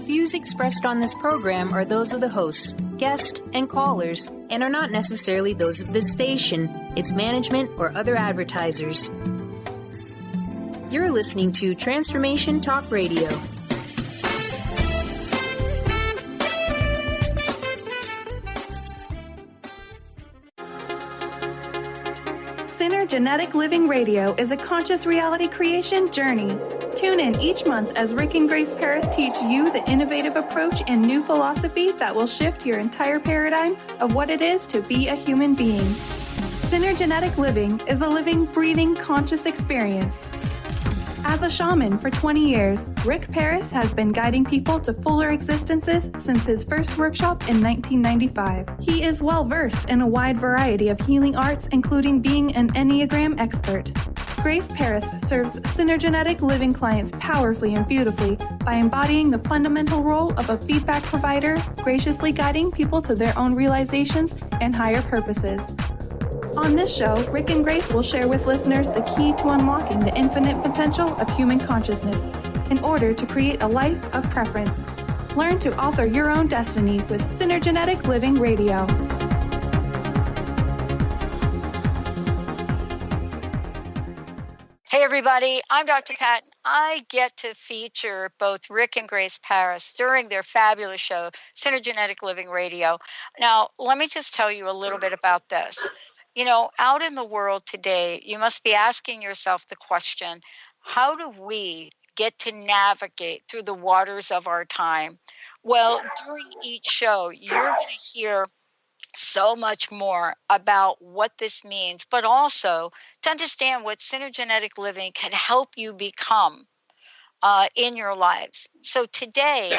views expressed on this program are those of the hosts, guests, and callers, and are not necessarily those of this station, its management, or other advertisers. You're listening to Transformation Talk Radio. Synergenetic Living Radio is a conscious reality creation journey. Tune in each month as Rick and Grace Paris teach you the innovative approach and new philosophy that will shift your entire paradigm of what it is to be a human being. Synergenetic Living is a living, breathing, conscious experience. As a shaman for 20 years, Rick Paris has been guiding people to fuller existences since his first workshop in 1995. He is well-versed in a wide variety of healing arts, including being an Enneagram expert. Grace Paris serves Synergenetic Living clients powerfully and beautifully by embodying the fundamental role of a feedback provider, graciously guiding people to their own realizations and higher purposes. On this show, Rick and Grace will share with listeners the key to unlocking the infinite potential of human consciousness in order to create a life of preference. Learn to author your own destiny with Synergenetic Living Radio. Hey everybody, I'm Dr. Pat. I get to feature both Rick and Grace Paris during their fabulous show, Synergenetic Living Radio. Now, let me just tell you a little bit about this. You know, out in the world today, you must be asking yourself the question, how do we get to navigate through the waters of our time? Well, during each show, you're going to hear so much more about what this means, but also to understand what synergenetic living can help you become in your lives. So today,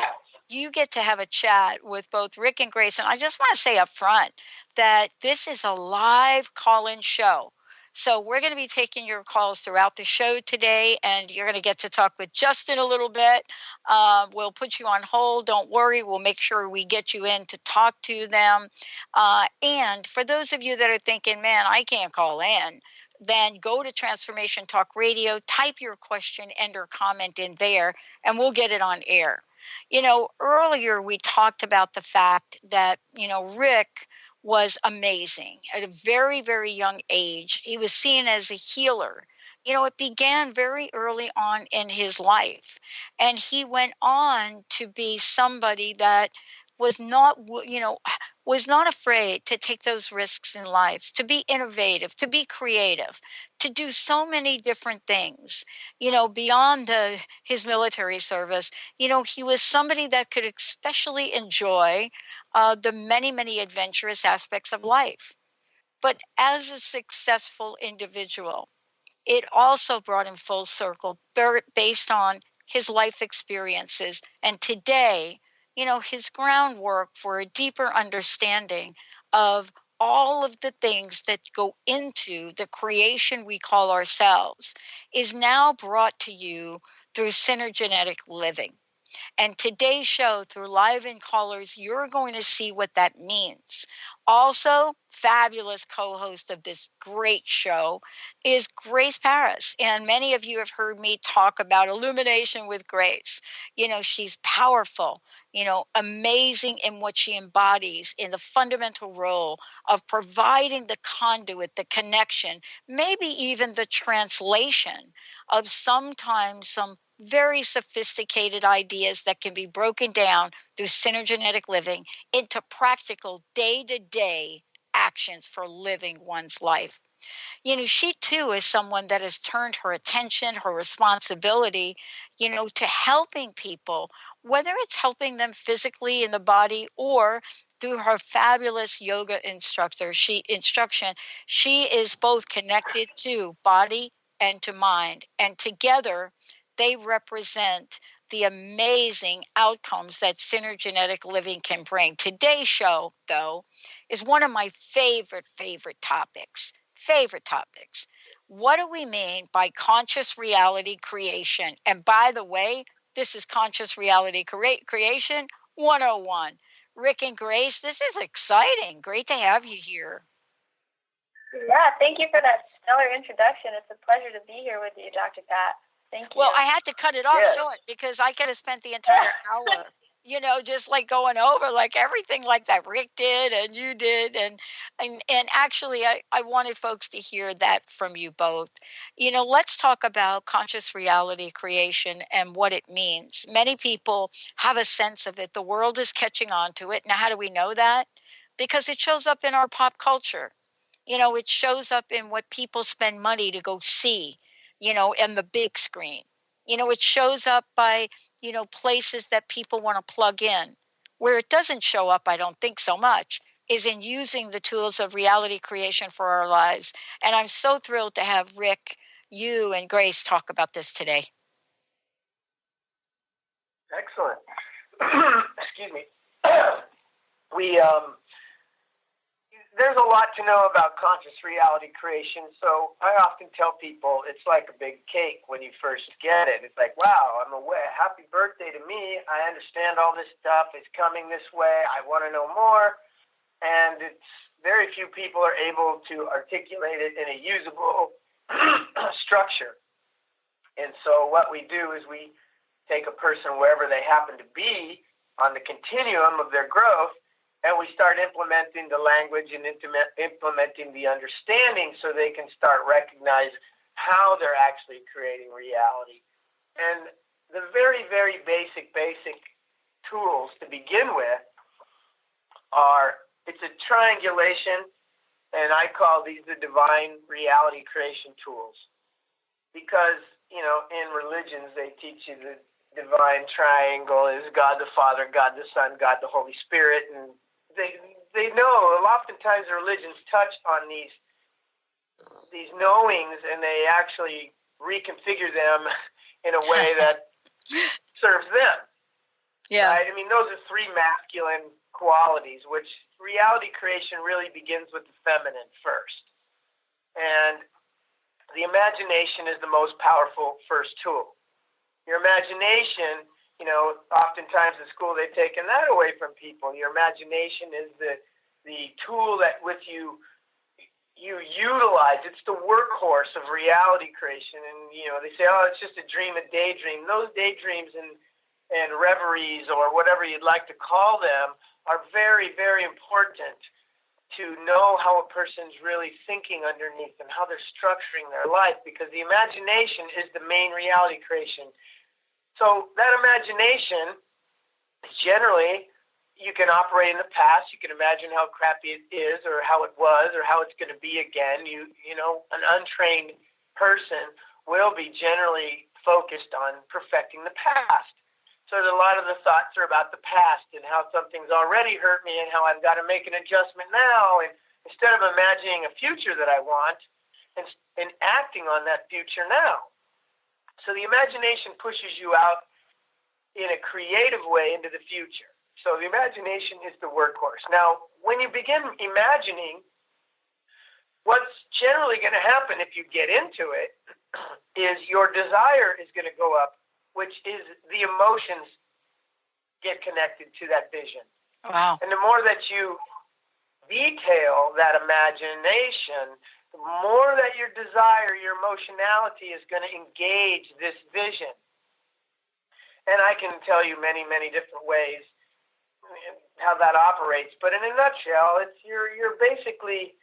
you get to have a chat with both Rick and Grace. And I just want to say up front that this is a live call-in show. So we're going to be taking your calls throughout the show today, and you're going to get to talk with Justin a little bit. We'll put you on hold. Don't worry. We'll make sure we get you in to talk to them. And for those of you that are thinking, man, I can't call in, then go to Transformation Talk Radio, type your question and or comment in there, and we'll get it on air. You know, earlier we talked about the fact that, you know, Rick was amazing at a very, very young age. He was seen as a healer. You know, it began very early on in his life. And he went on to be somebody that was not, was not afraid to take those risks in life, to be innovative, to be creative, to do so many different things, you know, beyond his military service. You know, he was somebody that could especially enjoy the many, many adventurous aspects of life. But as a successful individual, it also brought him full circle based on his life experiences. And today, you know, his groundwork for a deeper understanding of all of the things that go into the creation we call ourselves is now brought to you through Synergenetic Living. And today's show, through live and callers, you're going to see what that means. Also, fabulous co-host of this great show is Grace Paris. And many of you have heard me talk about Illumination with Grace. You know, she's powerful, you know, amazing in what she embodies in the fundamental role of providing the conduit, the connection, maybe even the translation of sometimes some very sophisticated ideas that can be broken down through synergenetic living into practical day-to-day actions for living one's life. You know, she too is someone that has turned her attention, her responsibility, you know, to helping people, whether it's helping them physically in the body or through her fabulous yoga instruction. She is both connected to body and to mind, and together they represent the amazing outcomes that synergenetic living can bring. Today's show, though, is one of my favorite topics. What do we mean by conscious reality creation? And by the way, this is Conscious Reality Creation 101. Rick and Grace, this is exciting. Great to have you here. Yeah, thank you for that stellar introduction. It's a pleasure to be here with you, Dr. Pat. Thank you. Well, I had to cut it off short because I could have spent the entire hour, just like going over like everything like that Rick did and you did. And actually, I wanted folks to hear that from you both. Let's talk about conscious reality creation and what it means. Many people have a sense of it. The world is catching on to it. Now, how do we know that? Because it shows up in our pop culture. It shows up in what people spend money to go see, in the big screen. It shows up by, places that people want to plug in. Where it doesn't show up, I don't think so much, is in using the tools of reality creation for our lives. And I'm so thrilled to have Rick, you, and Grace talk about this today. Excellent. Excuse me. There's a lot to know about conscious reality creation. So I often tell people it's like a big cake when you first get it. It's like, wow, I'm aware. Happy birthday to me. I understand all this stuff. It's coming this way. I want to know more. And it's very few people are able to articulate it in a usable structure. And so what we do is we take a person wherever they happen to be on the continuum of their growth, and we start implementing the language and implementing the understanding so they can start recognize how they're actually creating reality. And the very, very basic tools to begin with it's a triangulation, and I call these the divine reality creation tools. Because, in religions, they teach you the divine triangle is God the Father, God the Son, God the Holy Spirit, and they know oftentimes religions touch on these knowings, and they actually reconfigure them in a way that serves them. Yeah. Right? I mean, those are three masculine qualities, which reality creation really begins with the feminine first. And the imagination is the most powerful first tool. Your imagination, oftentimes in school they've taken that away from people. Your imagination is the tool that with you utilize. It's the workhorse of reality creation. And, they say, oh, it's just a dream, a daydream. Those daydreams and reveries, or whatever you'd like to call them, are very, very important to know how a person's really thinking underneath and how they're structuring their life, because the imagination is the main reality creation. So that imagination, generally, you can operate in the past. You can imagine how crappy it is, or how it was, or how it's going to be again. An untrained person will be generally focused on perfecting the past. So a lot of the thoughts are about the past and how something's already hurt me and how I've got to make an adjustment now. And instead of imagining a future that I want and acting on that future now. So the imagination pushes you out in a creative way into the future. So the imagination is the workhorse. Now, when you begin imagining, what's generally going to happen if you get into it is your desire is going to go up, which is the emotions get connected to that vision. Wow. And the more that you detail that imagination, the more that your desire, your emotionality is going to engage this vision. And I can tell you many, many different ways how that operates. But in a nutshell, it's you're basically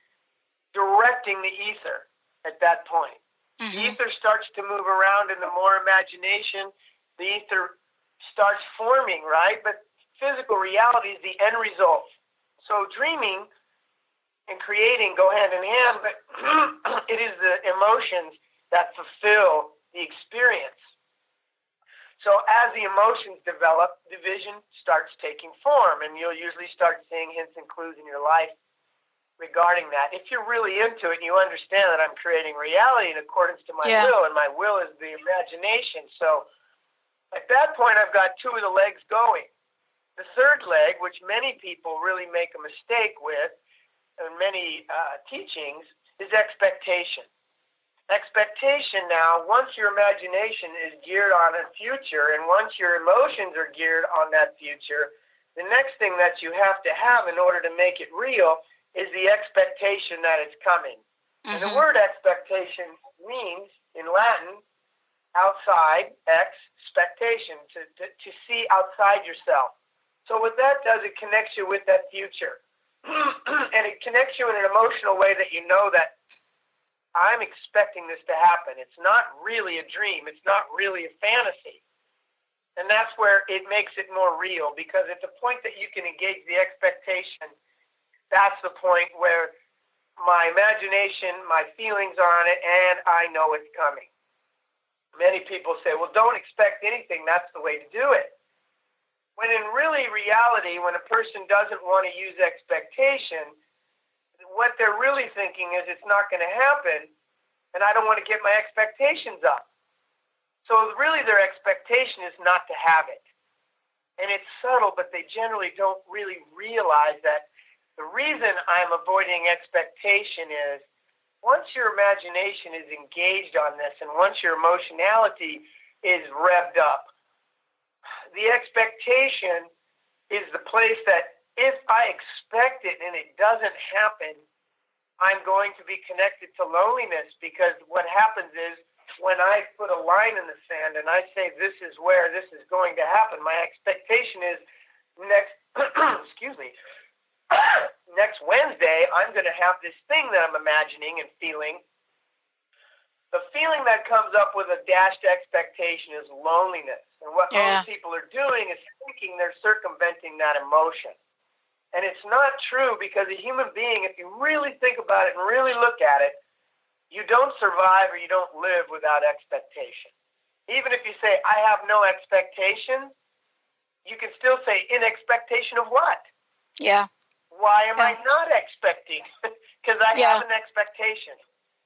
directing the ether at that point. Mm-hmm. The ether starts to move around, and the more imagination, the ether starts forming, right? But physical reality is the end result. So dreaming and creating go hand in hand, but it is the emotions that fulfill the experience. So as the emotions develop, the vision starts taking form, and you'll usually start seeing hints and clues in your life regarding that. If you're really into it and you understand that I'm creating reality in accordance to my will, and my will is the imagination. So at that point, I've got two of the legs going. The third leg, which many people really make a mistake with, in many teachings, is expectation. Expectation now, once your imagination is geared on a future, and once your emotions are geared on that future, the next thing that you have to have in order to make it real is the expectation that it's coming. Mm-hmm. And the word expectation means, in Latin, outside, expectation, to see outside yourself. So what that does, it connects you with that future. And it connects you in an emotional way that you know that I'm expecting this to happen. It's not really a dream. It's not really a fantasy. And that's where it makes it more real, because at the point that you can engage the expectation, that's the point where my imagination, my feelings are on it, and I know it's coming. Many people say, well, don't expect anything. That's the way to do it. When in really reality, when a person doesn't want to use expectation, what they're really thinking is it's not going to happen, and I don't want to get my expectations up. So really their expectation is not to have it. And it's subtle, but they generally don't really realize that the reason I'm avoiding expectation is once your imagination is engaged on this and once your emotionality is revved up, the expectation is the place that if I expect it and it doesn't happen, I'm going to be connected to loneliness, because what happens is when I put a line in the sand and I say this is where this is going to happen, my expectation is next next Wednesday I'm going to have this thing that I'm imagining and feeling. The feeling that comes up with a dashed expectation is loneliness. And what most people are doing is thinking they're circumventing that emotion. And it's not true, because a human being, if you really think about it and really look at it, you don't survive or you don't live without expectation. Even if you say, I have no expectation, you can still say, in expectation of what? Yeah. Why am I not expecting? Because I have an expectation.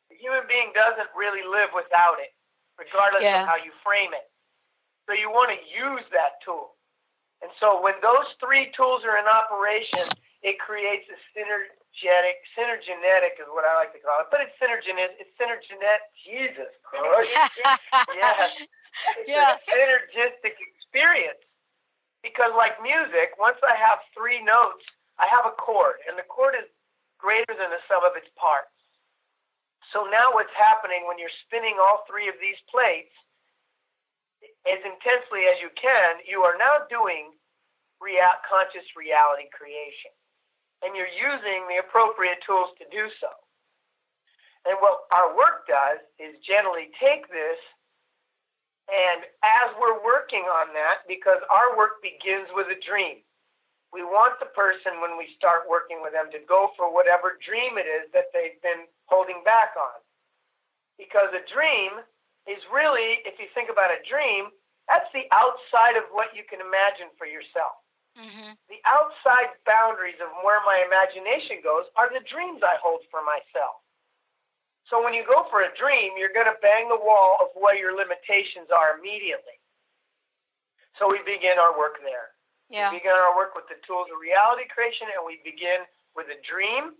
The human being doesn't really live without it, regardless of how you frame it. So you want to use that tool. And so when those three tools are in operation, it creates a synergenetic is what I like to call it. But it's synergenetic. Jesus Christ. Yes. It's a synergistic experience. Because like music, once I have three notes, I have a chord. And the chord is greater than the sum of its parts. So now what's happening when you're spinning all three of these plates, as intensely as you can, you are now doing conscious reality creation. And you're using the appropriate tools to do so. And what our work does is generally take this, and as we're working on that, because our work begins with a dream, we want the person, when we start working with them, to go for whatever dream it is that they've been holding back on. Because a dream is really, if you think about a dream, that's the outside of what you can imagine for yourself. Mm-hmm. The outside boundaries of where my imagination goes are the dreams I hold for myself. So when you go for a dream, you're going to bang the wall of where your limitations are immediately. So we begin our work there. Yeah. We begin our work with the tools of reality creation, and we begin with a dream,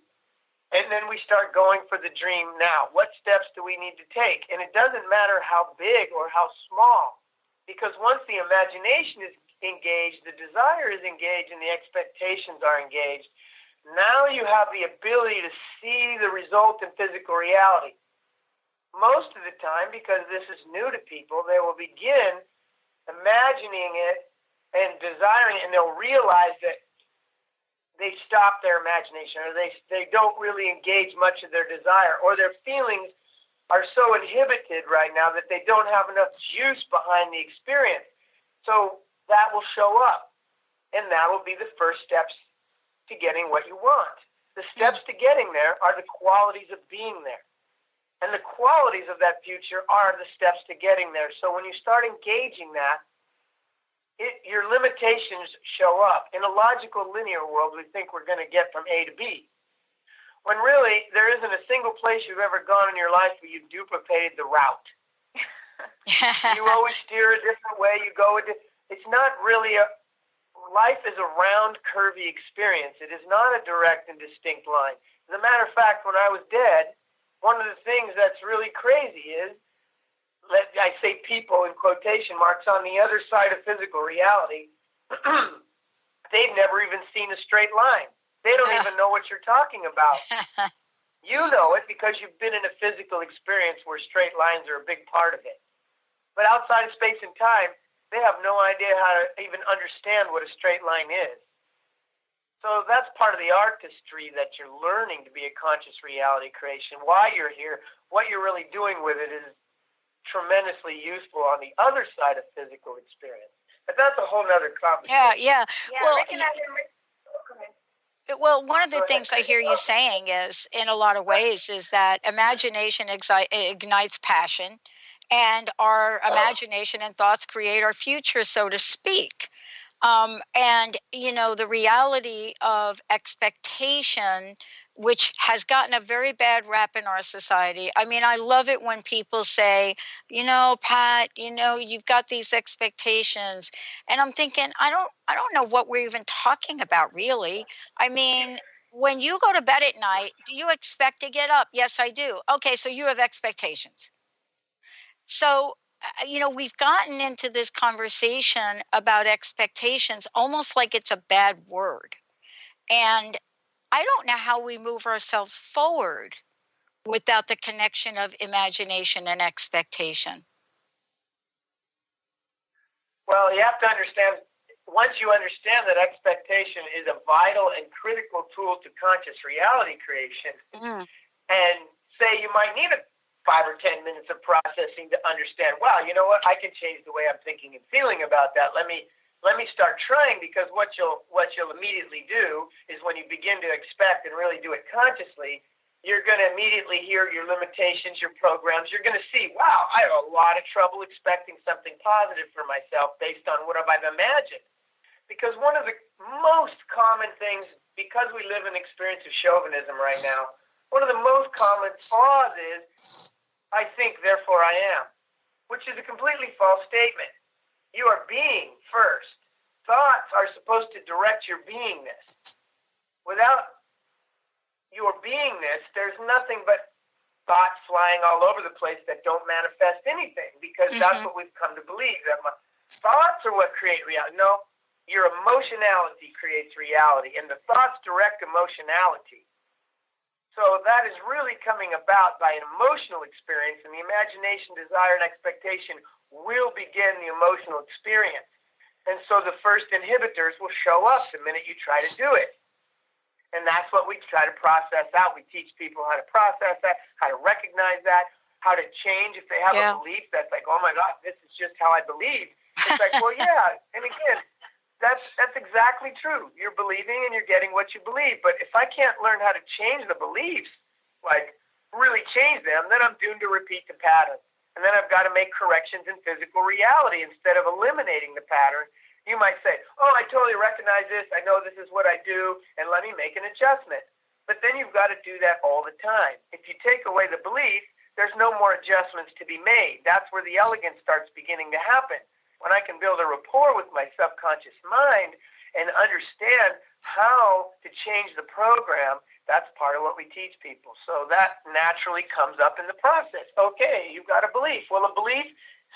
and then we start going for the dream now. What steps do we need to take? And it doesn't matter how big or how small, because once the imagination is engaged, the desire is engaged, and the expectations are engaged, now you have the ability to see the result in physical reality. Most of the time, because this is new to people, they will begin imagining it and desiring it, and they'll realize that they stop their imagination, or they don't really engage much of their desire, or their feelings are so inhibited right now that they don't have enough juice behind the experience. So that will show up, and that will be the first steps to getting what you want. The steps to getting there are the qualities of being there. And the qualities of that future are the steps to getting there. So when you start engaging that, your limitations show up. In a logical linear world, we think we're going to get from A to B. When really, there isn't a single place you've ever gone in your life where you've duplicated the route. You always steer a different way. It's not really life is a round, curvy experience. It is not a direct and distinct line. As a matter of fact, when I was dead, one of the things that's really crazy is, I say people in quotation marks, on the other side of physical reality, they've never even seen a straight line. They don't even know what you're talking about. You know it because you've been in a physical experience where straight lines are a big part of it. But outside of space and time, They have no idea how to even understand what a straight line is. So that's part of the artistry that you're learning to be a conscious reality creation. Why you're here, what you're really doing with it is tremendously useful on the other side of physical experience. But that's a whole other conversation. Yeah. Well, Rick and I have well, one of the things I hear you saying is, in a lot of ways, is that imagination ignites passion, and our imagination and thoughts create our future, so to speak. And, the reality of expectation, which has gotten a very bad rap in our society. I mean, I love it when people say, Pat, you've got these expectations. And I'm thinking, I don't know what we're even talking about, really. I mean, when you go to bed at night, do you expect to get up? Yes, I do. Okay, so you have expectations. So, we've gotten into this conversation about expectations almost like it's a bad word. And I don't know how we move ourselves forward without the connection of imagination and expectation. Well, you have to understand, once you understand that expectation is a vital and critical tool to conscious reality creation, and say you might need 5 or 10 minutes of processing to understand, wow, you know what, I can change the way I'm thinking and feeling about that. Let me start trying, because what you'll immediately do is, when you begin to expect and really do it consciously, you're going to immediately hear your limitations, your programs. You're going to see, wow, I have a lot of trouble expecting something positive for myself based on what I've imagined. Because one of the most common things, because we live in an experience of chauvinism right now, one of the most common flaws is, I think, therefore I am, which is a completely false statement. You are being first. Thoughts are supposed to direct your beingness. Without your beingness, there's nothing but thoughts flying all over the place that don't manifest anything, because that's what we've come to believe, that thoughts are what create reality. No, your emotionality creates reality, and the thoughts direct emotionality. So that is really coming about by an emotional experience, and the imagination, desire, and expectation will begin the emotional experience. And so the first inhibitors will show up the minute you try to do it. And that's what we try to process out. We teach people how to process that, how to recognize that, how to change if they have a belief that's like, oh my God, this is just how I believe. It's like, well, yeah. And again, that's exactly true. You're believing and you're getting what you believe. But if I can't learn how to change the beliefs, like really change them, then I'm doomed to repeat the pattern. And then I've got to make corrections in physical reality instead of eliminating the pattern. You might say, oh, I totally recognize this. I know this is what I do, and let me make an adjustment. But then you've got to do that all the time. If you take away the belief, there's no more adjustments to be made. That's where the elegance starts beginning to happen. When I can build a rapport with my subconscious mind and understand how to change the program, that's part of what we teach people. So that naturally comes up in the process. Okay, you've got a belief. Well, a belief,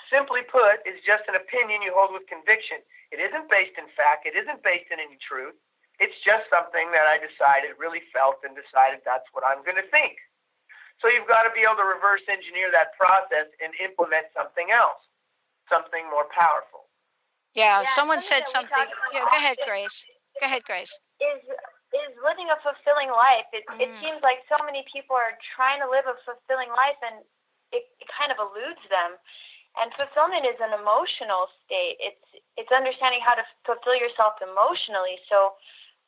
simply put, is just an opinion you hold with conviction. It isn't based in fact. It isn't based in any truth. It's just something that I decided, really felt, and decided that's what I'm going to think. So you've got to be able to reverse engineer that process and implement something else, something more powerful. Yeah, someone said something. Yeah, go ahead, Grace. Is living a fulfilling life. It seems like so many people are trying to live a fulfilling life, and it kind of eludes them. And fulfillment is an emotional state. It's understanding how to fulfill yourself emotionally. So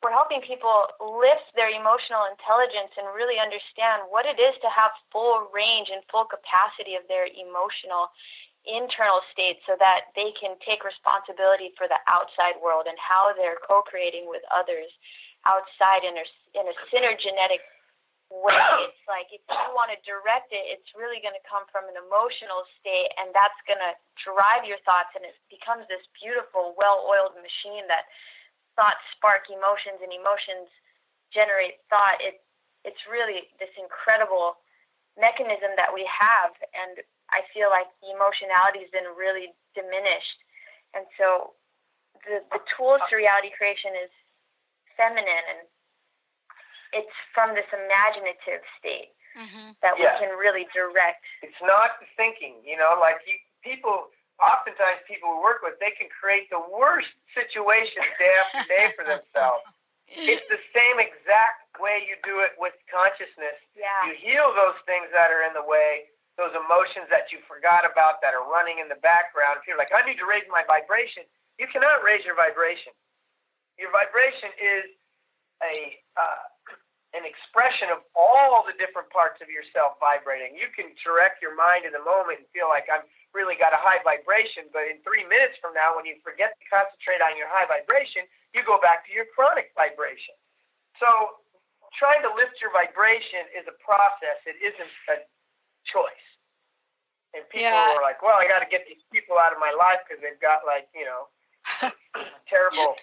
we're helping people lift their emotional intelligence and really understand what it is to have full range and full capacity of their emotional internal state, so that they can take responsibility for the outside world and how they're co-creating with others outside in a synergenetic way. It's like, if you want to direct it, it's really going to come from an emotional state, and that's going to drive your thoughts, and it becomes this beautiful, well-oiled machine that thoughts spark emotions, and emotions generate thought. It's really this incredible mechanism that we have, and I feel like the emotionality has been really diminished. And so the tools to reality creation is feminine, and it's from this imaginative state that we can really direct. It's not thinking, like people oftentimes people we work with, they can create the worst situations day after day for themselves. It's the same exact way you do it with consciousness. Yeah. You heal those things that are in the way, those emotions that you forgot about that are running in the background. If you're like, I need to raise my vibration, you cannot raise your vibration. Your vibration is an expression of all the different parts of yourself vibrating. You can direct your mind in the moment and feel like I've really got a high vibration, but in 3 minutes from now, when you forget to concentrate on your high vibration, you go back to your chronic vibration. So trying to lift your vibration is a process. It isn't a choice. And people are like, well, I got to get these people out of my life because they've got terrible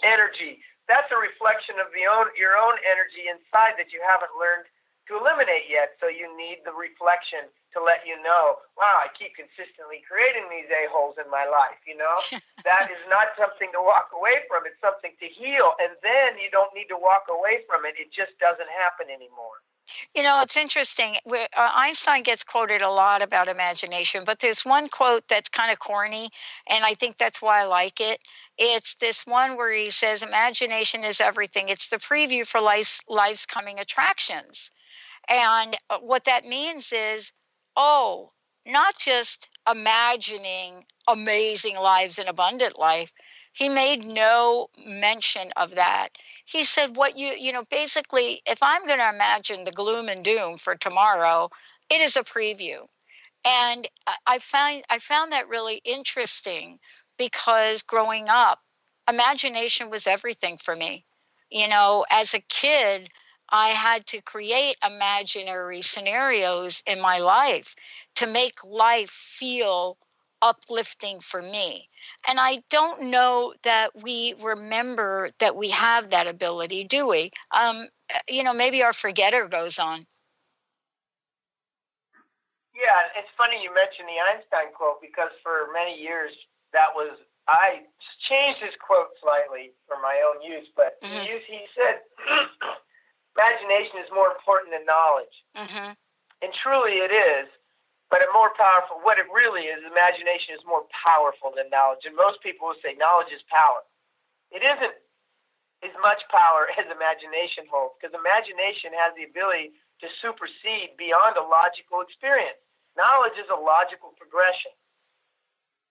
energy. That's a reflection of your own energy inside that you haven't learned to eliminate yet. So you need the reflection to let you know, wow, I keep consistently creating these a-holes in my life, That is not something to walk away from. It's something to heal. And then you don't need to walk away from it. It just doesn't happen anymore. It's interesting. Einstein gets quoted a lot about imagination, but there's one quote that's kind of corny, and I think that's why I like it. It's this one where he says, imagination is everything. It's the preview for life's coming attractions. And what that means is, not just imagining amazing lives and abundant life. He made no mention of that. He said, basically, if I'm going to imagine the gloom and doom for tomorrow, it is a preview. And I found that really interesting because growing up, imagination was everything for me. As a kid, I had to create imaginary scenarios in my life to make life feel uplifting for me. And I don't know that we remember that we have that ability, do we? Maybe our forgetter goes on. Yeah, it's funny you mentioned the Einstein quote because for many years I changed his quote slightly for my own use, but he said, imagination is more important than knowledge. Mm-hmm. And truly it is. But more powerful, what it really is, imagination is more powerful than knowledge. And most people will say knowledge is power. It isn't as much power as imagination holds, because imagination has the ability to supersede beyond a logical experience. Knowledge is a logical progression,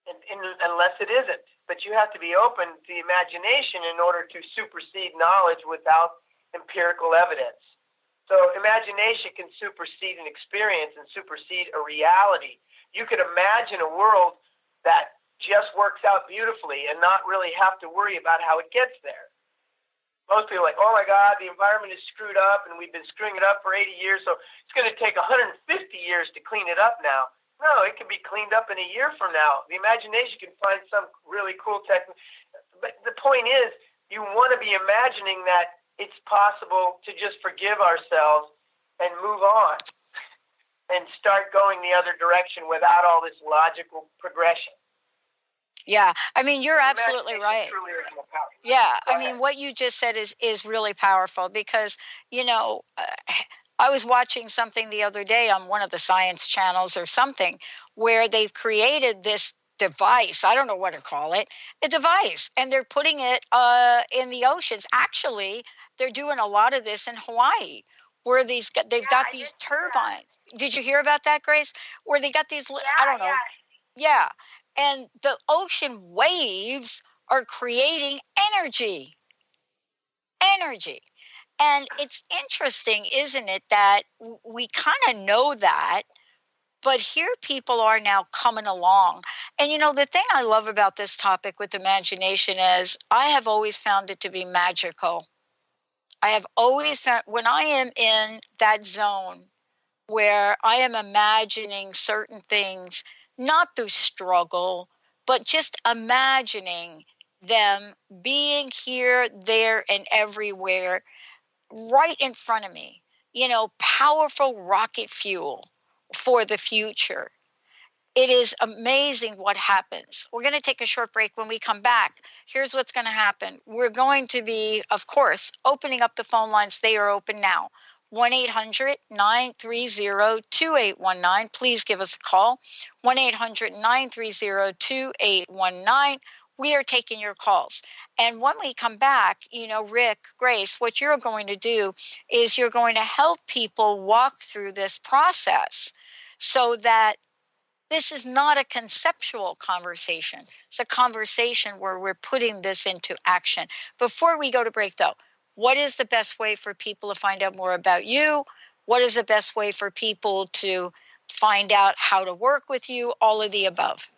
unless it isn't. But you have to be open to the imagination in order to supersede knowledge without empirical evidence. So imagination can supersede an experience and supersede a reality. You could imagine a world that just works out beautifully and not really have to worry about how it gets there. Most people are like, oh my God, the environment is screwed up and we've been screwing it up for 80 years, so it's going to take 150 years to clean it up now. No, it can be cleaned up in a year from now. The imagination can find some really cool technique. But the point is, you want to be imagining that it's possible to just forgive ourselves and move on and start going the other direction without all this logical progression. Yeah, I mean, you're absolutely right. Yeah, I mean, what you just said is really powerful because, I was watching something the other day on one of the science channels or something where they've created this device. I don't know what to call it, a device, and they're putting it in the oceans. Actually, they're doing a lot of this in Hawaii, where they've got these turbines. Did you hear about that, Grace? Where they got these, I don't know. Yeah. And the ocean waves are creating energy. And it's interesting, isn't it, that we kind of know that, but here people are now coming along. And, the thing I love about this topic with imagination is I have always found it to be magical. I have always found when I am in that zone where I am imagining certain things, not through struggle, but just imagining them being here, there, and everywhere, right in front of me, powerful rocket fuel for the future. It is amazing what happens. We're going to take a short break. When we come back, here's what's going to happen. We're going to be, of course, opening up the phone lines. They are open now. 1-800-930-2819. Please give us a call. 1-800-930-2819. We are taking your calls. And when we come back, Rick, Grace, what you're going to do is you're going to help people walk through this process so that this is not a conceptual conversation. It's a conversation where we're putting this into action. Before we go to break, though, what is the best way for people to find out more about you? What is the best way for people to find out how to work with you? All of the above.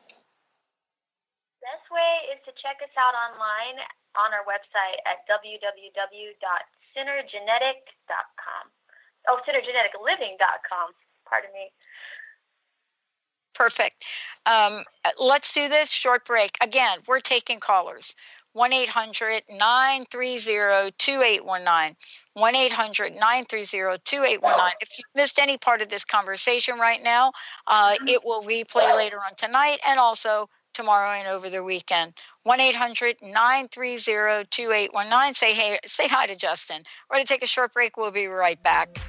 Best way is to check us out online on our website at www.synergenetic.com. Oh, synergeneticliving.com. Pardon me. Perfect. Let's do this short break. Again, we're taking callers. 1-800-930-2819. 1-800-930-2819. If you've missed any part of this conversation right now, it will replay later on tonight and also tomorrow and over the weekend. 1-800-930-2819. Say hi to Justin. We're going to take a short break. We'll be right back.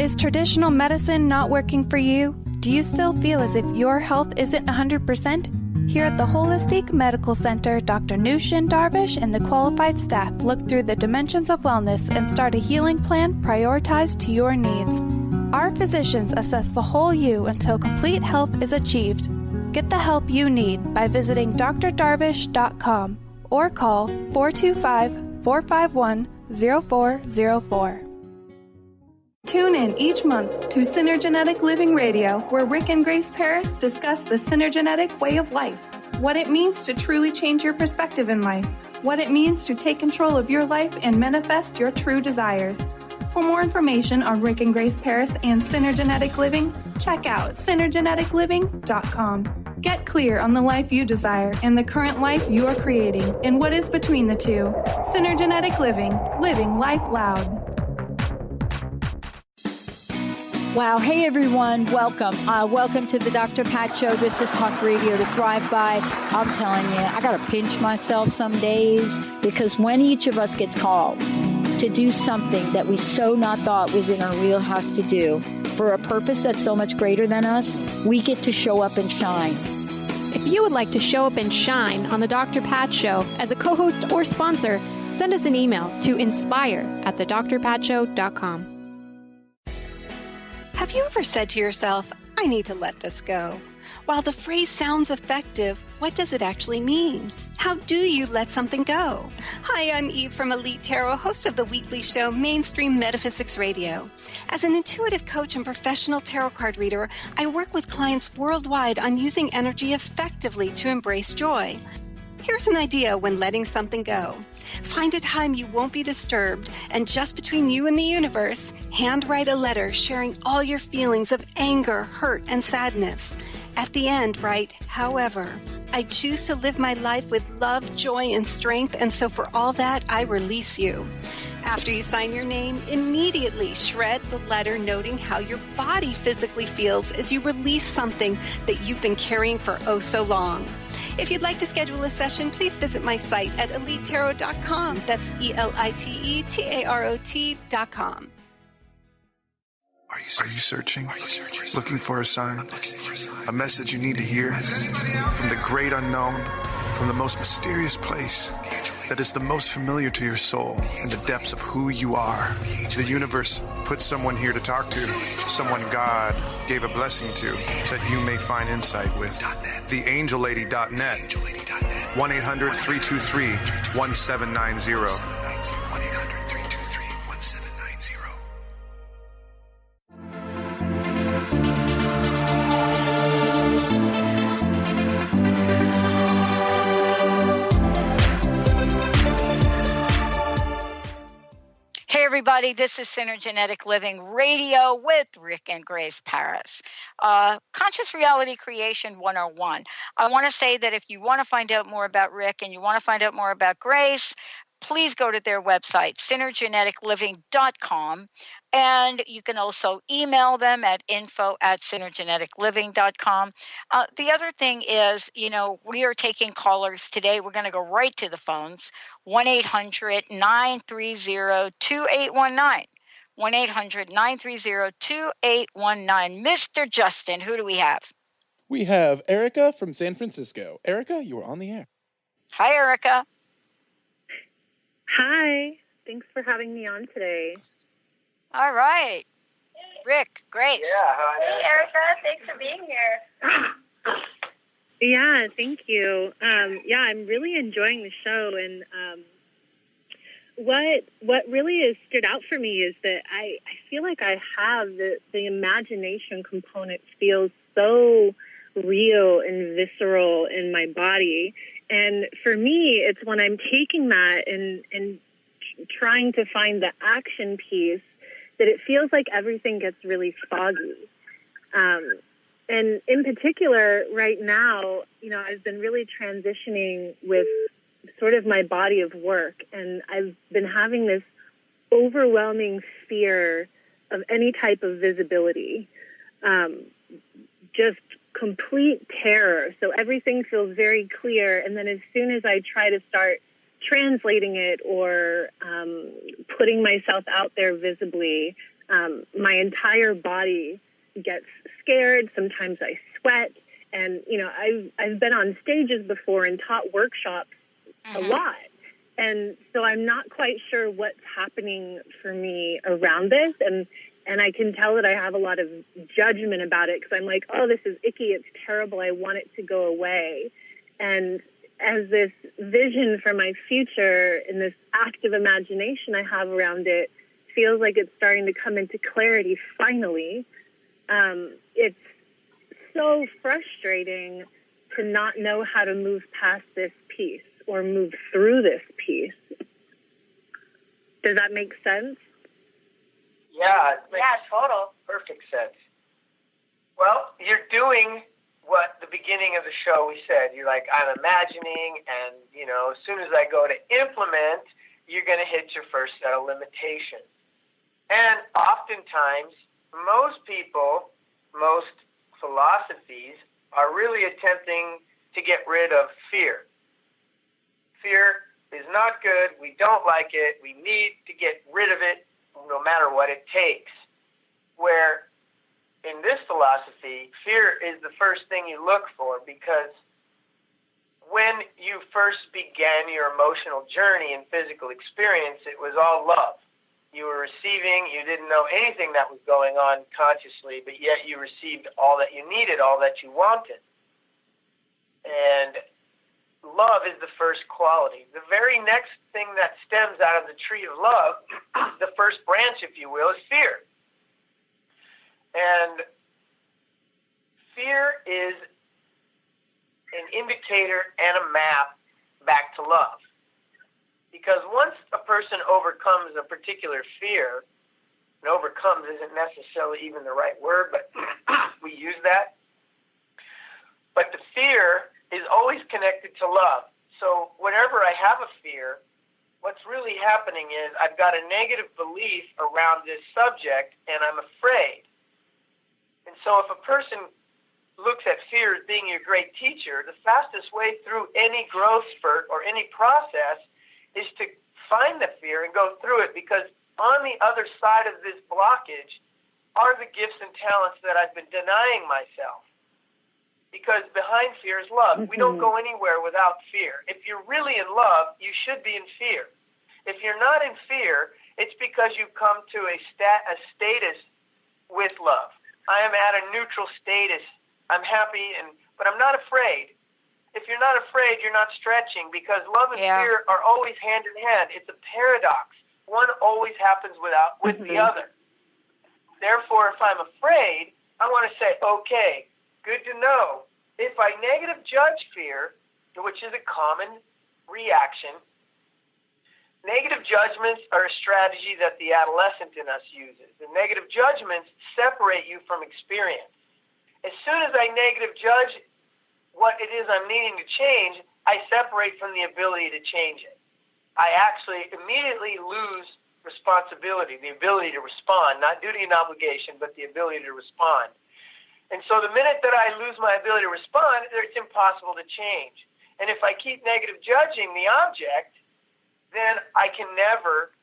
Is traditional medicine not working for you? Do you still feel as if your health isn't 100%? Here at the Holistic Medical Center, Dr. Nushin Darvish and the qualified staff look through the dimensions of wellness and start a healing plan prioritized to your needs. Our physicians assess the whole you until complete health is achieved. Get the help you need by visiting drdarvish.com or call 425-451-0404. Tune in each month to Synergenetic Living Radio, where Rick and Grace Paris discuss the synergenetic way of life, what it means to truly change your perspective in life, what it means to take control of your life and manifest your true desires. For more information on Rick and Grace Paris and Synergenetic Living, check out synergeneticliving.com. Get clear on the life you desire and the current life you are creating and what is between the two. Synergenetic Living, living life loud. Wow. Hey, everyone. Welcome. Welcome to the Dr. Pat Show. This is Talk Radio to Thrive By. I'm telling you, I got to pinch myself some days because when each of us gets called to do something that we so not thought was in our wheelhouse to do for a purpose that's so much greater than us, we get to show up and shine. If you would like to show up and shine on the Dr. Pat Show as a co-host or sponsor, send us an email to inspire@thedrpatshow.com. Have you ever said to yourself, I need to let this go? While the phrase sounds effective, what does it actually mean? How do you let something go? Hi, I'm Eve from Elite Tarot, host of the weekly show Mainstream Metaphysics Radio. As an intuitive coach and professional tarot card reader, I work with clients worldwide on using energy effectively to embrace joy. Here's an idea when letting something go. Find a time you won't be disturbed, and just between you and the universe, handwrite a letter sharing all your feelings of anger, hurt, and sadness. At the end, write, however, I choose to live my life with love, joy, and strength, and so for all that, I release you. After you sign your name, immediately shred the letter noting how your body physically feels as you release something that you've been carrying for oh so long. If you'd like to schedule a session, please visit my site at elitetarot.com. That's ELITETAROT.com. Are you searching? Looking for a sign? A message you need to hear? From the great unknown, from the most mysterious place that is the most familiar to your soul in the depths of who you are. The universe put someone here to talk to, someone God gave a blessing to, that you may find insight with. TheAngelLady.net. 1-800-323-1790. 1-800-323-1790. Hey, everybody, this is Synergenetic Living Radio with Rick and Grace Paris. Conscious Reality Creation 101. I want to say that if you want to find out more about Rick and you want to find out more about Grace, please go to their website, synergeneticliving.com. And you can also email them at info@synergeneticliving.com. The other thing is, we are taking callers today. We're going to go right to the phones, 1-800-930-2819. 1-800-930-2819. Mr. Justin, who do we have? We have Erica from San Francisco. Erica, you are on the air. Hi, Erica. Hi. Thanks for having me on today. All right. Rick, great. Yeah, hi. Hey, Erica. Thanks for being here. Yeah, thank you. I'm really enjoying the show, and what really has stood out for me is that I feel like I have the imagination component feels so real and visceral in my body. And for me, it's when I'm taking that and trying to find the action piece that it feels like everything gets really foggy. And in particular, right now, I've been really transitioning with sort of my body of work, and I've been having this overwhelming fear of any type of visibility, just complete terror. So everything feels very clear, and then as soon as I try to start translating it or putting myself out there visibly, my entire body gets scared. Sometimes I sweat, and I've been on stages before and taught workshops a lot, and so I'm not quite sure what's happening for me around this, and I can tell that I have a lot of judgment about it because I'm like, oh, this is icky, it's terrible, I want it to go away. And as this vision for my future and this active imagination I have around it feels like it's starting to come into clarity finally. It's so frustrating to not know how to move past this piece or move through this piece. Does that make sense? Yeah, it makes total. perfect sense. Well, you're doing what the beginning of the show we said. You're like, I'm imagining, and, as soon as I go to implement, you're going to hit your first set of limitations. And oftentimes, most people, most philosophies are really attempting to get rid of fear. Fear is not good. We don't like it. We need to get rid of it no matter what it takes. Where in this philosophy, fear is the first thing you look for, because when you first began your emotional journey and physical experience, it was all love. You were receiving, you didn't know anything that was going on consciously, but yet you received all that you needed, all that you wanted. And love is the first quality. The very next thing that stems out of the tree of love, the first branch, if you will, is fear. And fear is an indicator and a map back to love. Because once a person overcomes a particular fear, and overcomes isn't necessarily even the right word, but we use that. But the fear is always connected to love. So whenever I have a fear, what's really happening is I've got a negative belief around this subject, and I'm afraid. And so if a person looks at fear as being your great teacher, the fastest way through any growth spurt or any process is to find the fear and go through it, because on the other side of this blockage are the gifts and talents that I've been denying myself. Because behind fear is love. We don't go anywhere without fear. If you're really in love, you should be in fear. If you're not in fear, it's because you've come to a status with love. I am at a neutral status. I'm happy, but I'm not afraid. If you're not afraid, you're not stretching, because love and fear are always hand in hand. It's a paradox. One always happens with the other. Therefore, if I'm afraid, I want to say, okay, good to know. If I negative judge fear, which is a common reaction, negative judgments are a strategy that the adolescent in us uses. The negative judgments separate you from experience. As soon as I negative judge what it is I'm needing to change, I separate from the ability to change it. I actually immediately lose responsibility, the ability to respond, not duty and obligation, but the ability to respond. And so the minute that I lose my ability to respond, it's impossible to change. And if I keep negative judging the object, then I can never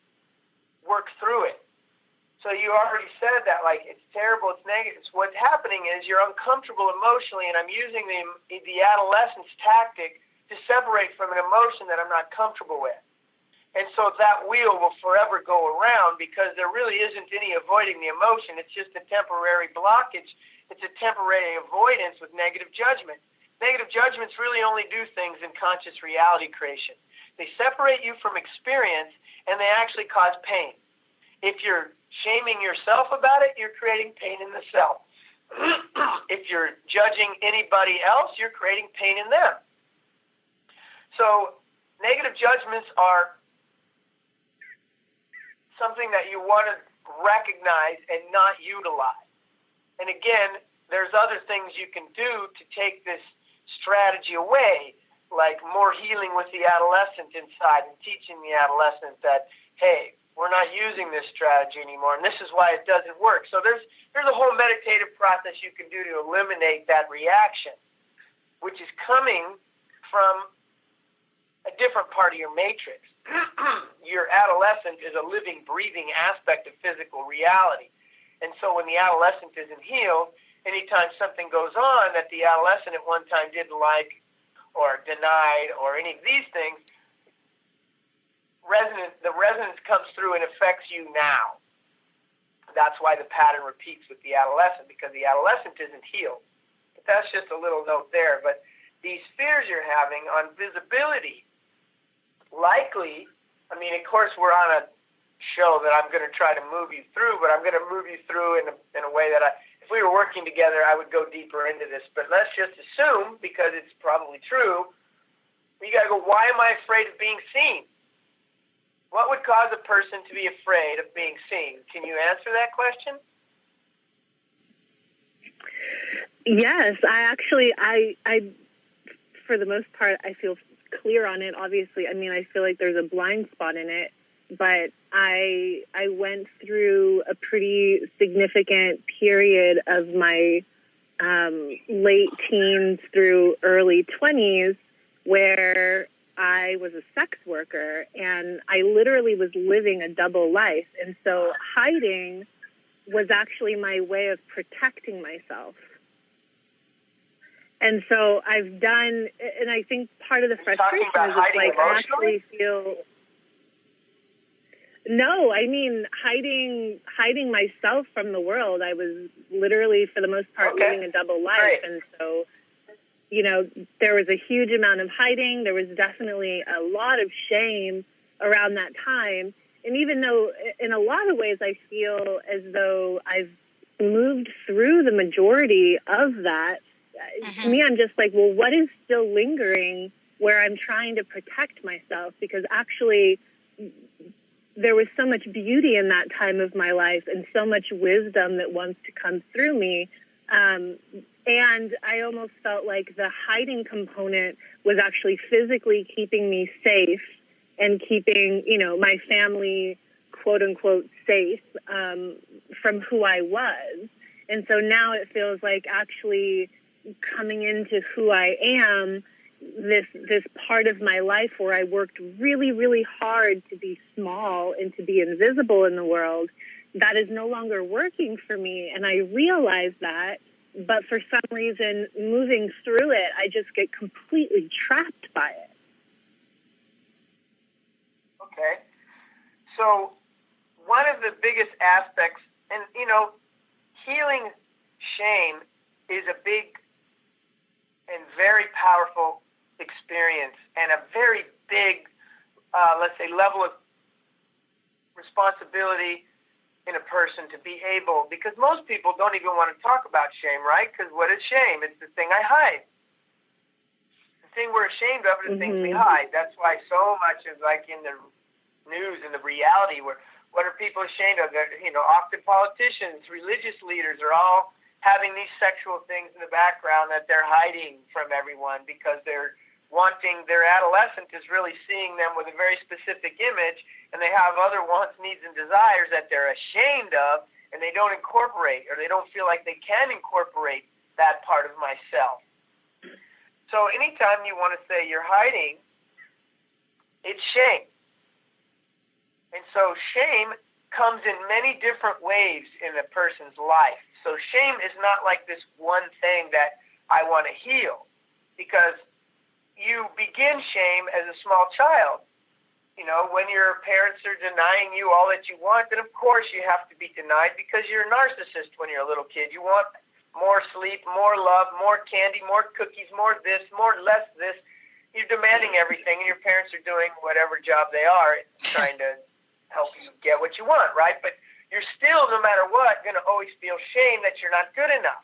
work through it. So you already said that, like, it's terrible, it's negative. What's happening is you're uncomfortable emotionally, and I'm using the adolescence tactic to separate from an emotion that I'm not comfortable with. And so that wheel will forever go around because there really isn't any avoiding the emotion. It's just a temporary blockage. It's a temporary avoidance with negative judgment. Negative judgments really only do things in conscious reality creation. They separate you from experience, and they actually cause pain. If you're shaming yourself about it, you're creating pain in the self. If you're judging anybody else, you're creating pain in them. So negative judgments are something that you want to recognize and not utilize. And again, there's other things you can do to take this strategy away, like more healing with the adolescent inside and teaching the adolescent that, hey, we're not using this strategy anymore, and this is why it doesn't work. So there's a whole meditative process you can do to eliminate that reaction, which is coming from a different part of your matrix. Your adolescent is a living, breathing aspect of physical reality. And so when the adolescent isn't healed, anytime something goes on that the adolescent at one time didn't like or denied or any of these things, the resonance comes through and affects you now. That's why the pattern repeats with the adolescent, because the adolescent isn't healed. But that's just a little note there. But these fears you're having on visibility, likely, I mean, of course, we're on a show that I'm going to try to move you through, but I'm going to move you through in a way that if we were working together, I would go deeper into this. But let's just assume, because it's probably true, you got to go, why am I afraid of being seen? What would cause a person to be afraid of being seen? Can you answer that question? Yes, I for the most part, I feel clear on it. Obviously, I mean, I feel like there's a blind spot in it, but I went through a pretty significant period of my late teens through early 20s where I was a sex worker, and I literally was living a double life. And so hiding was actually my way of protecting myself. And so I've done, and I think part of the frustration is like I actually feel, no, I mean hiding myself from the world. I was literally, for the most part, living a double life. Right. And so, you know, there was a huge amount of hiding. There was definitely a lot of shame around that time. And even though in a lot of ways I feel as though I've moved through the majority of that, to me, I'm just like, well, what is still lingering where I'm trying to protect myself? Because actually there was so much beauty in that time of my life and so much wisdom that wants to come through me. And I almost felt like the hiding component was actually physically keeping me safe and keeping, you know, my family, quote unquote, safe from who I was. And so now it feels like actually coming into who I am, this part of my life where I worked really, really hard to be small and to be invisible in the world, that is no longer working for me. And I realize that. But for some reason, moving through it, I just get completely trapped by it. Okay. So one of the biggest aspects, and, you know, healing shame is a big and very powerful experience and a very big, let's say, level of responsibility in a person to be able, because most people don't even want to talk about shame, right? Because what is shame? It's the thing I hide. The thing we're ashamed of is the things we hide. That's why so much is like in the news and the reality where what are people ashamed of? They're, you know, often politicians, religious leaders are all having these sexual things in the background that they're hiding from everyone because they're wanting their adolescent is really seeing them with a very specific image, and they have other wants, needs, and desires that they're ashamed of, and they don't incorporate, or they don't feel like they can incorporate that part of myself. So anytime you want to say you're hiding, it's shame. And so shame comes in many different ways in a person's life. So shame is not like this one thing that I want to heal, because you begin shame as a small child. You know, when your parents are denying you all that you want, then of course you have to be denied, because you're a narcissist when you're a little kid. You want more sleep, more love, more candy, more cookies, more this, more less this. You're demanding everything, and your parents are doing whatever job they are, trying to help you get what you want, right? But you're still, no matter what, going to always feel shame that you're not good enough.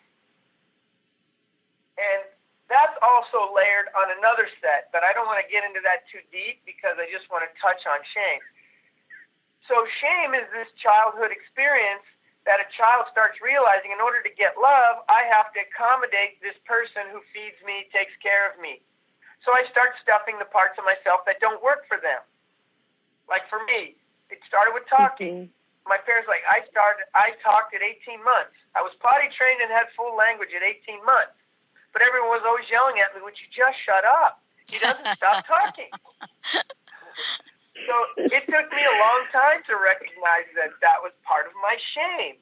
And that's also layered on another set, but I don't want to get into that too deep, because I just want to touch on shame. So shame is this childhood experience that a child starts realizing, in order to get love, I have to accommodate this person who feeds me, takes care of me. So I start stuffing the parts of myself that don't work for them. Like for me, it started with talking. My parents, I talked at 18 months. I was potty trained and had full language at 18 months. But everyone was always yelling at me, would you just shut up? He doesn't stop talking. So it took me a long time to recognize that that was part of my shame,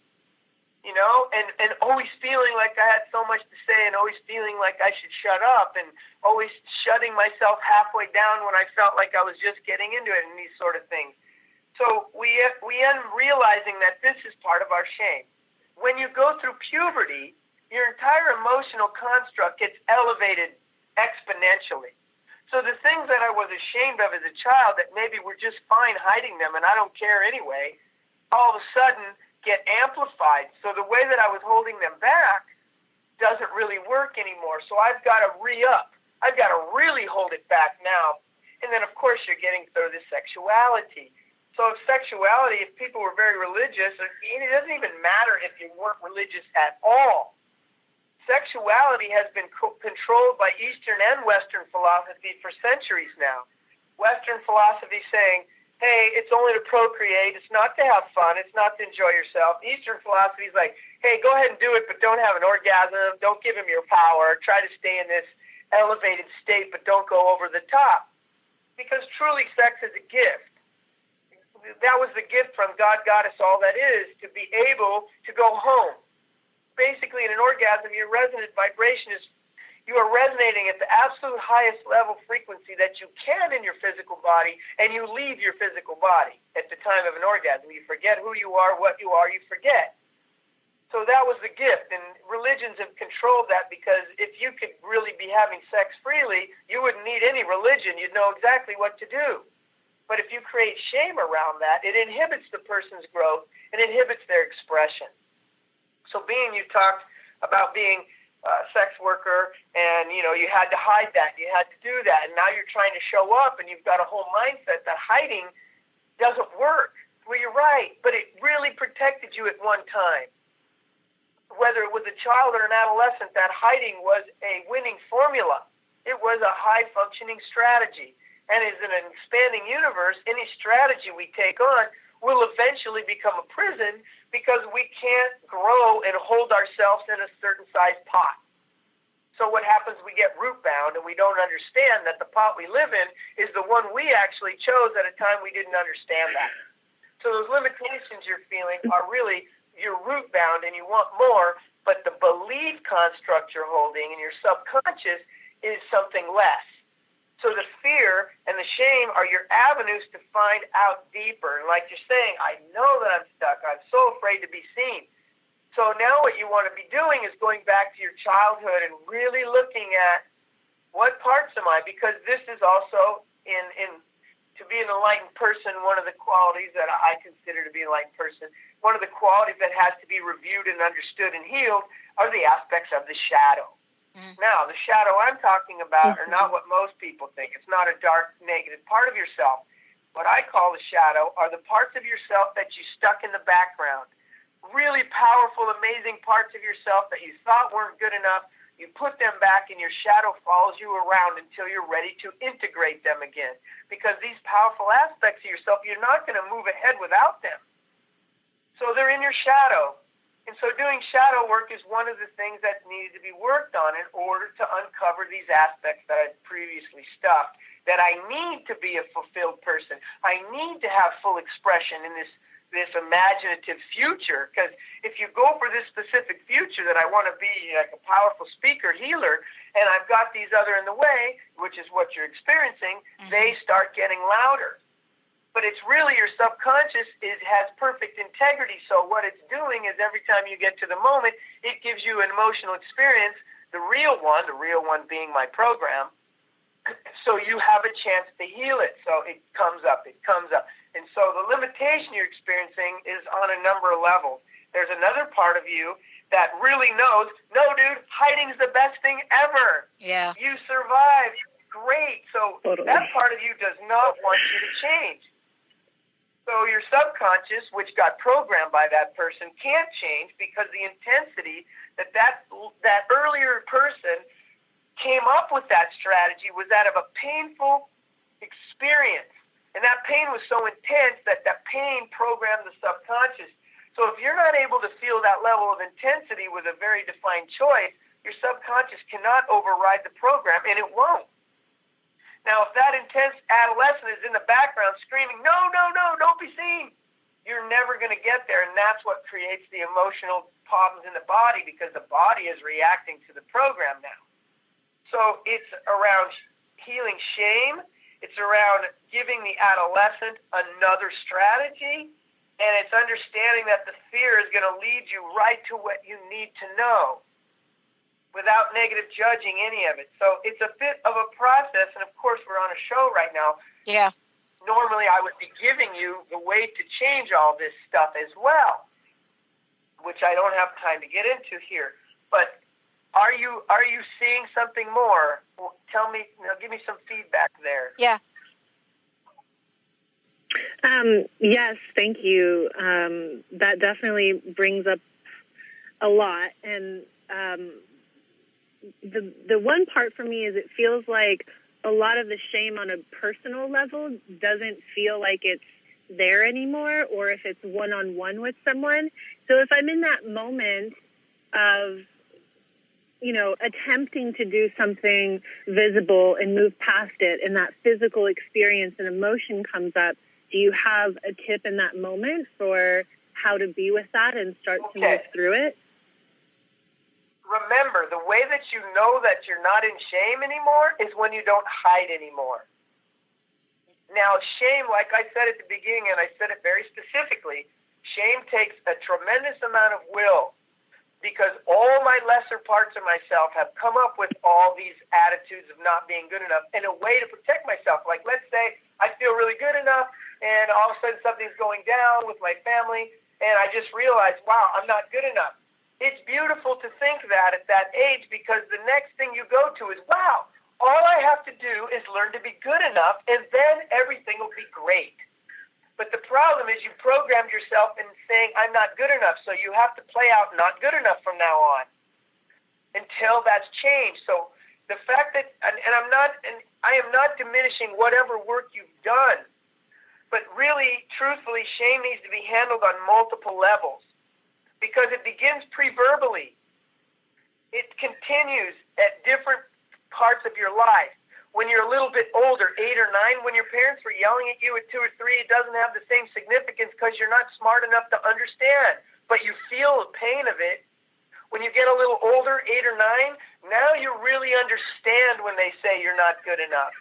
you know, and always feeling like I had so much to say, and always feeling like I should shut up, and always shutting myself halfway down when I felt like I was just getting into it, and these sort of things. So we end realizing that this is part of our shame. When you go through puberty, your entire emotional construct gets elevated exponentially. So the things that I was ashamed of as a child that maybe were just fine hiding them and I don't care anyway, all of a sudden get amplified. So the way that I was holding them back doesn't really work anymore. So I've got to re-up. I've got to really hold it back now. And then, of course, you're getting through the sexuality. So sexuality, if people were very religious, it doesn't even matter if you weren't religious at all. Sexuality has been controlled by Eastern and Western philosophy for centuries now. Western philosophy saying, hey, it's only to procreate, it's not to have fun, it's not to enjoy yourself. Eastern philosophy is like, hey, go ahead and do it, but don't have an orgasm, don't give him your power, try to stay in this elevated state, but don't go over the top. Because truly sex is a gift. That was the gift from God, Goddess, all that is, to be able to go home. Basically, in an orgasm, your resonant vibration is, you are resonating at the absolute highest level frequency that you can in your physical body, and you leave your physical body at the time of an orgasm. You forget who you are, what you are, you forget. So that was the gift, and religions have controlled that, because if you could really be having sex freely, you wouldn't need any religion. You'd know exactly what to do. But if you create shame around that, it inhibits the person's growth and inhibits their expression. So you talked about being a sex worker, and, you know, you had to hide that, you had to do that, and now you're trying to show up, and you've got a whole mindset that hiding doesn't work. Well, you're right, but it really protected you at one time. Whether it was a child or an adolescent, that hiding was a winning formula. It was a high-functioning strategy. And as in an expanding universe, any strategy we take on will eventually become a prison, because we can't grow and hold ourselves in a certain size pot. So what happens, we get root bound, and we don't understand that the pot we live in is the one we actually chose at a time we didn't understand that. So those limitations you're feeling are really, you're root bound and you want more, but the belief construct you're holding in your subconscious is something less. So the fear and the shame are your avenues to find out deeper. And like you're saying, I know that I'm stuck. I'm so afraid to be seen. So now what you want to be doing is going back to your childhood and really looking at what parts am I? Because this is also to be an enlightened person, one of the qualities that I consider to be an enlightened person, one of the qualities that has to be reviewed and understood and healed are the aspects of the shadow. Now, the shadow I'm talking about are not what most people think. It's not a dark, negative part of yourself. What I call the shadow are the parts of yourself that you stuck in the background. Really powerful, amazing parts of yourself that you thought weren't good enough. You put them back, and your shadow follows you around until you're ready to integrate them again. Because these powerful aspects of yourself, you're not going to move ahead without them. So they're in your shadow. And so doing shadow work is one of the things that needed to be worked on in order to uncover these aspects that I'd previously stuffed, that I need to be a fulfilled person. I need to have full expression in this imaginative future, because if you go for this specific future that I want to be like a powerful speaker, healer, and I've got these other in the way, which is what you're experiencing, they start getting louder. But it's really your subconscious has perfect integrity, so what it's doing is every time you get to the moment, it gives you an emotional experience, the real one being my program, so you have a chance to heal it. So it comes up. And so the limitation you're experiencing is on a number of levels. There's another part of you that really knows, no, dude, hiding's the best thing ever. Yeah. You survived. Great. So that part of you does not want you to change. So your subconscious, which got programmed by that person, can't change because the intensity that earlier person came up with that strategy was that of a painful experience. And that pain was so intense that pain programmed the subconscious. So if you're not able to feel that level of intensity with a very defined choice, your subconscious cannot override the program, and it won't. Now, if that intense adolescent is in the background screaming, no, don't be seen, you're never going to get there, and that's what creates the emotional problems in the body, because the body is reacting to the program now. So it's around healing shame. It's around giving the adolescent another strategy, and it's understanding that the fear is going to lead you right to what you need to know without negative judging any of it. So it's a bit of a process, and of course we're on a show right now. Yeah. Normally I would be giving you the way to change all this stuff as well, which I don't have time to get into here. But are you seeing something more? Well, tell me, give me some feedback there. Yeah. Yes, thank you. That definitely brings up a lot. And the one part for me is it feels like a lot of the shame on a personal level doesn't feel like it's there anymore, or if it's one-on-one with someone. So if I'm in that moment of attempting to do something visible and move past it, and that physical experience and emotion comes up, do you have a tip in that moment for how to be with that and start to move through it? Remember, the way that you know that you're not in shame anymore is when you don't hide anymore. Now, shame, like I said at the beginning, and I said it very specifically, shame takes a tremendous amount of will, because all my lesser parts of myself have come up with all these attitudes of not being good enough in a way to protect myself. Like, let's say I feel really good enough, and all of a sudden something's going down with my family, and I just realize, wow, I'm not good enough. It's beautiful to think that at that age, because the next thing you go to is, wow, all I have to do is learn to be good enough, and then everything will be great. But the problem is you programmed yourself in saying, I'm not good enough, so you have to play out not good enough from now on until that's changed. So the fact that, and I am not diminishing whatever work you've done, but really, truthfully, shame needs to be handled on multiple levels, because it begins pre-verbally. It continues at different parts of your life. When you're a little bit older, 8 or 9, when your parents were yelling at you at 2 or 3, it doesn't have the same significance because you're not smart enough to understand, but you feel the pain of it. When you get a little older, 8 or 9, now you really understand when they say you're not good enough.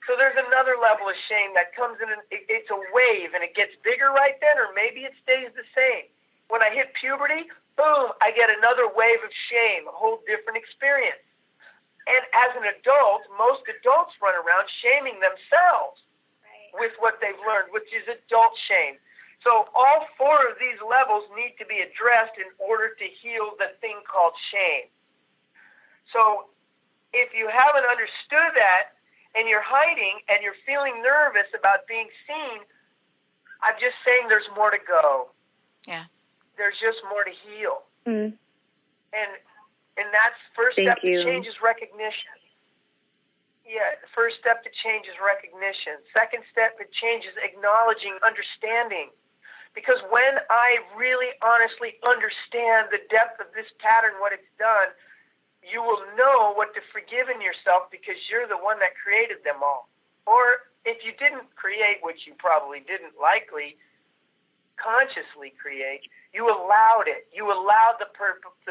So there's another level of shame that comes in, it's a wave, and it gets bigger right then, or maybe it stays the same. When I hit puberty, boom, I get another wave of shame, a whole different experience. And as an adult, most adults run around shaming themselves with what they've learned, which is adult shame. So all 4 of these levels need to be addressed in order to heal the thing called shame. So if you haven't understood that and you're hiding and you're feeling nervous about being seen, I'm just saying there's more to go. Yeah. There's just more to heal. Mm. And And that's first Thank step you. to change is recognition. Yeah, the first step to change is recognition. Second step to change is acknowledging, understanding. Because when I really honestly understand the depth of this pattern, what it's done, you will know what to forgive in yourself because you're the one that created them all. Or if you didn't create, which you probably didn't likely consciously create, you allowed it. You allowed the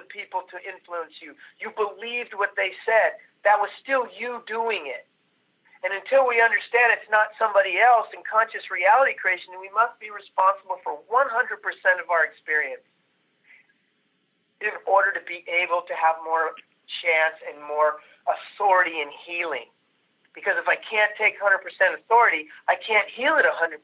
people to influence you. You believed what they said. That was still you doing it. And until we understand it's not somebody else in conscious reality creation, we must be responsible for 100% of our experience in order to be able to have more chance and more authority in healing. Because if I can't take 100% authority, I can't heal it 100%.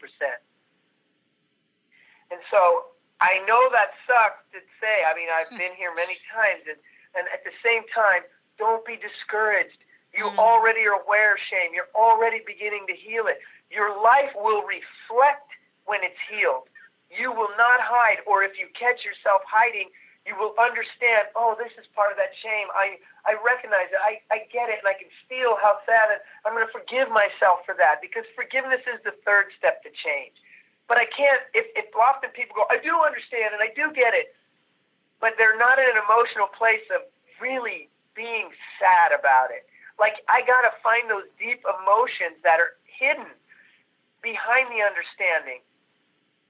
And so I know that sucks to say. I mean, I've been here many times, and at the same time, don't be discouraged. You already are aware of shame. You're already beginning to heal it. Your life will reflect when it's healed. You will not hide, or if you catch yourself hiding, you will understand, oh, this is part of that shame. I recognize it. I get it, and I can feel how sad it is. I'm going to forgive myself for that, because forgiveness is the third step to change. But I can't, if often people go, I do understand and I do get it, but they're not in an emotional place of really being sad about it. Like, I got to find those deep emotions that are hidden behind the understanding.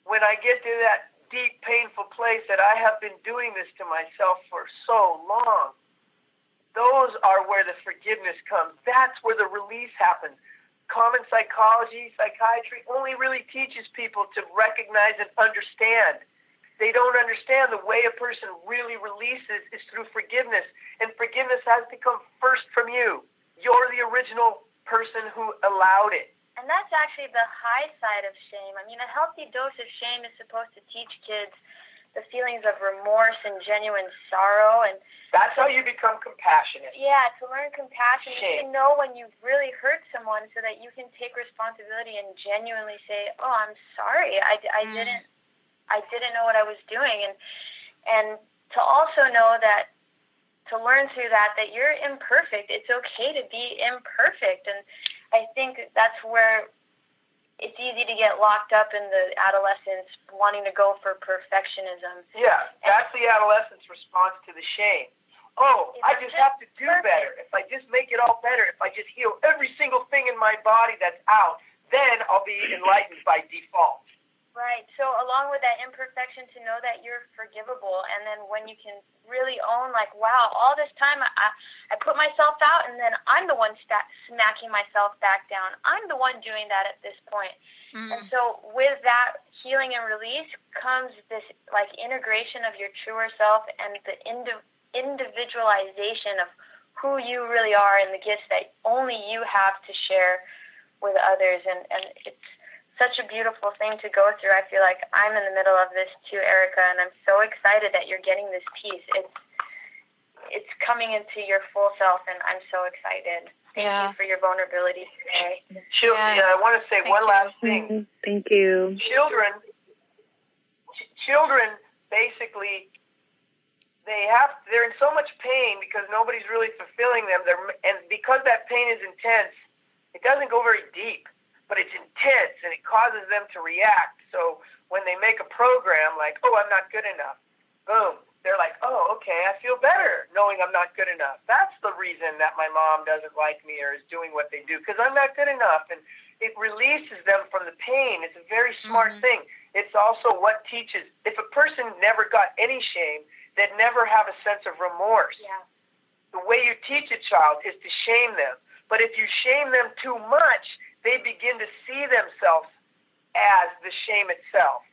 When I get to that deep, painful place that I have been doing this to myself for so long, those are where the forgiveness comes. That's where the release happens. Common psychology, psychiatry only really teaches people to recognize and understand. They don't understand the way a person really releases is through forgiveness. And forgiveness has to come first from you. You're the original person who allowed it. And that's actually the high side of shame. I mean, a healthy dose of shame is supposed to teach kids the feelings of remorse and genuine sorrow. And that's how you become compassionate. Yeah, to learn compassion, shame. To know when you've really hurt someone so that you can take responsibility and genuinely say, oh, I'm sorry. I didn't know what I was doing. And to also know that, to learn through that you're imperfect. It's okay to be imperfect. And I think that's where it's easy to get locked up in the adolescence wanting to go for perfectionism. Yeah, that's the adolescent's response to the shame. Oh, I just have to do better. If I just make it all better, if I just heal every single thing in my body that's out, then I'll be enlightened by default. Right. So along with that imperfection, to know that you're forgivable, and then when you can really own, like, wow, all this time I put myself out, and then I'm the one smacking myself back down. I'm the one doing that at this point. And so with that healing and release comes this, like, integration of your truer self and the individualization of who you really are and the gifts that only you have to share with others. And it's such a beautiful thing to go through. I feel like I'm in the middle of this too, Erica, and I'm so excited that you're getting this piece. It's coming into your full self, and I'm so excited. Thank you for your vulnerability today. I want to say one last thing. Thank you. Children basically, they're in so much pain because nobody's really fulfilling them. And because that pain is intense, it doesn't go very deep. But it's intense, and it causes them to react. So when they make a program like, oh, I'm not good enough, boom, they're like, oh, okay, I feel better knowing I'm not good enough. That's the reason that my mom doesn't like me or is doing what they do, because I'm not good enough. And it releases them from the pain. It's a very smart thing. It's also what teaches. If a person never got any shame, they'd never have a sense of remorse. Yeah. The way you teach a child is to shame them. But if you shame them too much, they begin to see themselves as the shame itself.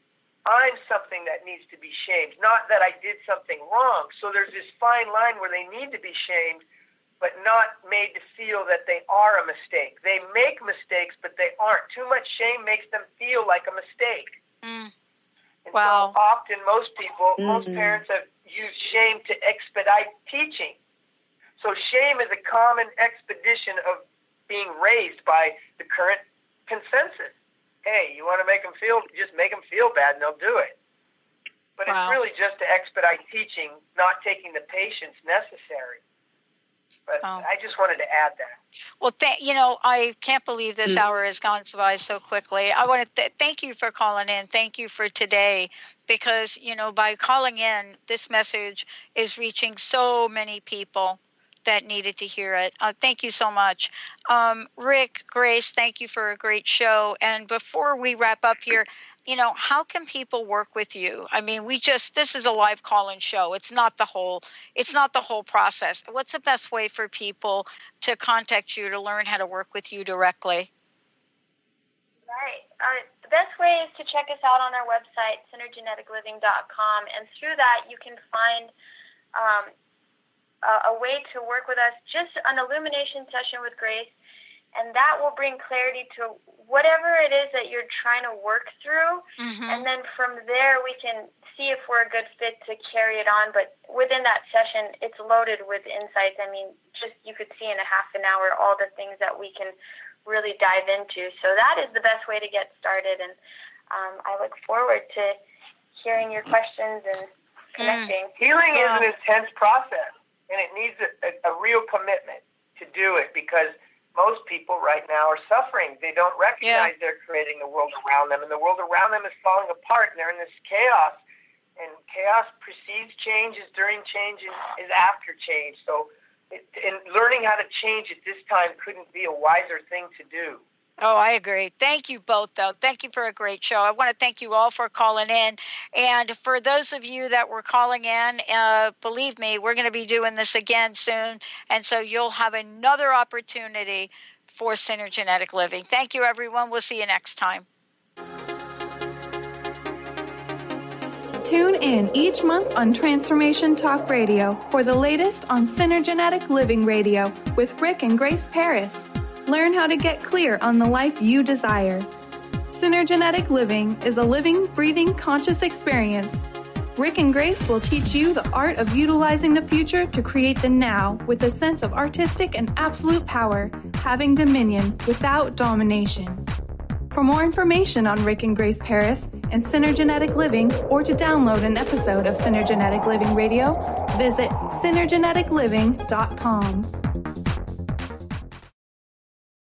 I'm something that needs to be shamed, not that I did something wrong. So there's this fine line where they need to be shamed, but not made to feel that they are a mistake. They make mistakes, but they aren't. Too much shame makes them feel like a mistake. And so often most parents have used shame to expedite teaching. So shame is a common expedition of being raised by the current consensus. Hey, you want to make them feel, just make them feel bad and they'll do it. But it's really just to expedite teaching, not taking the patience necessary. But I just wanted to add that. Well, I can't believe this hour has gone by so quickly. I want to thank you for calling in. Thank you for today, because, by calling in, this message is reaching so many people that needed to hear it. Thank you so much. Rick, Grace, thank you for a great show. And before we wrap up here, how can people work with you? I mean, this is a live call-in show. It's not the whole process. What's the best way for people to contact you to learn how to work with you directly? Right. The best way is to check us out on our website, synergeneticliving.com. And through that, you can find a way to work with us, just an illumination session with Grace. And that will bring clarity to whatever it is that you're trying to work through. Mm-hmm. And then from there, we can see if we're a good fit to carry it on. But within that session, it's loaded with insights. I mean, just you could see in a half an hour all the things that we can really dive into. So that is the best way to get started. And I look forward to hearing your questions and connecting. Healing is an intense process, and it needs a real commitment to do it, because most people right now are suffering. They don't recognize they're creating the world around them, and the world around them is falling apart, and they're in this chaos. And chaos precedes change, is during change, and is after change. So learning how to change at this time couldn't be a wiser thing to do. Oh, I agree. Thank you both, though. Thank you for a great show. I want to thank you all for calling in. And for those of you that were calling in, believe me, we're going to be doing this again soon. And so you'll have another opportunity for Synergenetic Living. Thank you, everyone. We'll see you next time. Tune in each month on Transformation Talk Radio for the latest on Synergenetic Living Radio with Rick and Grace Paris. Learn how to get clear on the life you desire. Synergenetic Living is a living, breathing, conscious experience. Rick and Grace will teach you the art of utilizing the future to create the now with a sense of artistic and absolute power, having dominion without domination. For more information on Rick and Grace Paris and Synergenetic Living, or to download an episode of Synergenetic Living Radio, visit synergeneticliving.com.